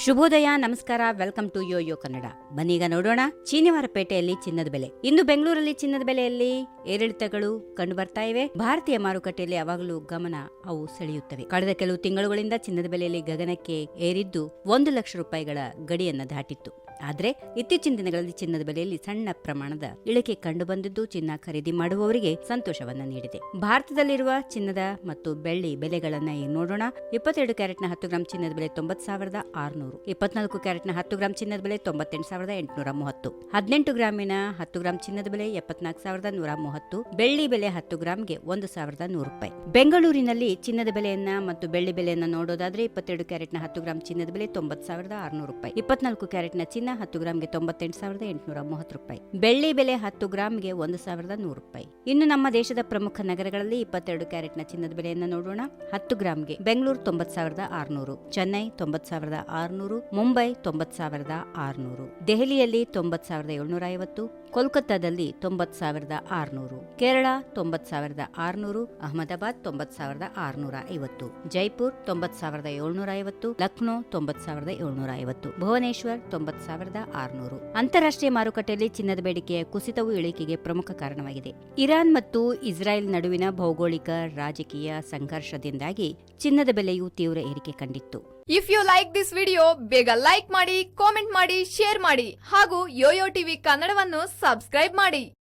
ಶುಭೋದಯ, ನಮಸ್ಕಾರ, welcome to Yoyo Kannada. ಬನ್ನೀಗ ನೋಡೋಣ ಶನಿವಾರಪೇಟೆಯಲ್ಲಿ ಚಿನ್ನದ ಬೆಲೆ. ಇಂದು ಬೆಂಗಳೂರಲ್ಲಿ ಚಿನ್ನದ ಬೆಲೆಯಲ್ಲಿ ಏರಿಳಿತಗಳು ಕಂಡು ಬರ್ತಾ ಇವೆ. ಭಾರತೀಯ ಮಾರುಕಟ್ಟೆಯಲ್ಲಿ ಯಾವಾಗಲೂ ಗಮನ ಅವು ಸೆಳೆಯುತ್ತವೆ. ಕಳೆದ ಕೆಲವು ತಿಂಗಳುಗಳಿಂದ ಚಿನ್ನದ ಬೆಲೆಯಲ್ಲಿ ಗಗನಕ್ಕೆ ಏರಿದ್ದು 1 ಲಕ್ಷ ರೂಪಾಯಿಗಳ ಗಡಿಯನ್ನ ದಾಟಿತ್ತು. ಆದರೆ ಇತ್ತೀಚಿನ ದಿನಗಳಲ್ಲಿ ಚಿನ್ನದ ಬೆಲೆಯಲ್ಲಿ ಸಣ್ಣ ಪ್ರಮಾಣದ ಇಳಿಕೆ ಕಂಡು ಬಂದಿದ್ದು ಚಿನ್ನ ಖರೀದಿ ಮಾಡುವವರಿಗೆ ಸಂತೋಷವನ್ನ ನೀಡಿದೆ. ಭಾರತದಲ್ಲಿರುವ ಚಿನ್ನದ ಮತ್ತು ಬೆಳ್ಳಿ ಬೆಲೆಗಳನ್ನ ನೋಡೋಣ. 22 ಕ್ಯಾರೆಟ್ನ 10 ಗ್ರಾಂ ಚಿನ್ನದ ಬೆಲೆ 90,600, 24 ಕ್ಯಾರೆಟ್ನ 10 ಗ್ರಾಂ ಚಿನ್ನದ ಬೆಲೆ 98,830, 18 ಗ್ರಾಮಿನ 10 ಗ್ರಾಂ ಚಿನ್ನದ ಬೆಲೆ 74,130, ಬೆಳ್ಳಿ ಬೆಲೆ 10 ಗ್ರಾಂಗೆ 1,100 ರೂಪಾಯಿ. ಬೆಂಗಳೂರಿನಲ್ಲಿ ಚಿನ್ನದ ಬೆಲೆಯನ್ನ ಮತ್ತು ಬೆಳ್ಳಿ ಬೆಲೆಯನ್ನ ನೋಡೋದಾದ್ರೆ 22 ಕ್ಯಾರೆಟ್ನ 10 ಗ್ರಾಂ ಚಿನ್ನದ ಬೆಲೆ 90,600 ರೂಪಾಯಿ, 24 ಕ್ಯಾರೆಟ್ನ ಚಿನ್ನ 10 ಗ್ರಾಂಗೆ 98,830 ರೂಪಾಯಿ, ಬೆಳ್ಳಿ ಬೆಲೆ 10 ಗ್ರಾಂಗೆ 1,100 ರೂಪಾಯಿ. ಇನ್ನು ನಮ್ಮ ದೇಶದ ಪ್ರಮುಖ ನಗರಗಳಲ್ಲಿ 22 ಕ್ಯಾರೆಟ್ನ ಚಿನ್ನದ ಬೆಲೆಯನ್ನ ನೋಡೋಣ. 10 ಗ್ರಾಂಗೆ ಬೆಂಗಳೂರು 90,600, ಚೆನ್ನೈ 90,600, ಮುಂಬೈ 90,600, ದೆಹಲಿಯಲ್ಲಿ 90,750, ಕೋಲ್ಕತ್ತಾದಲ್ಲಿ 90,600, ಕೇರಳ 90,600, ಅಹಮದಾಬಾದ್ 90,650, ಜೈಪುರ್ 90,750, ಲಕ್ನೋ 90,750, ಭುವನೇಶ್ವರ್ 90,600. ಅಂತಾರಾಷ್ಟ್ರೀಯ ಮಾರುಕಟ್ಟೆಯಲ್ಲಿ ಚಿನ್ನದ ಬೇಡಿಕೆಯ ಕುಸಿತವು ಇಳಿಕೆಗೆ ಪ್ರಮುಖ ಕಾರಣವಾಗಿದೆ. ಇರಾನ್ ಮತ್ತು ಇಸ್ರಾಯೇಲ್ ನಡುವಿನ ಭೌಗೋಳಿಕ ರಾಜಕೀಯ ಸಂಘರ್ಷದಿಂದಾಗಿ ಚಿನ್ನದ ಬೆಲೆಯು ತೀವ್ರ ಏರಿಕೆ ಕಂಡಿತ್ತು. If you like this video, ಬೇಗ ಲೈಕ್ ಮಾಡಿ, ಕಾಮೆಂಟ್ ಮಾಡಿ, ಶೇರ್ ಮಾಡಿ ಹಾಗೂ ಯೋಯೋ ಟಿವಿ ಕನ್ನಡವನ್ನು ಸಬ್ಸ್ಕ್ರೈಬ್ ಮಾಡಿ.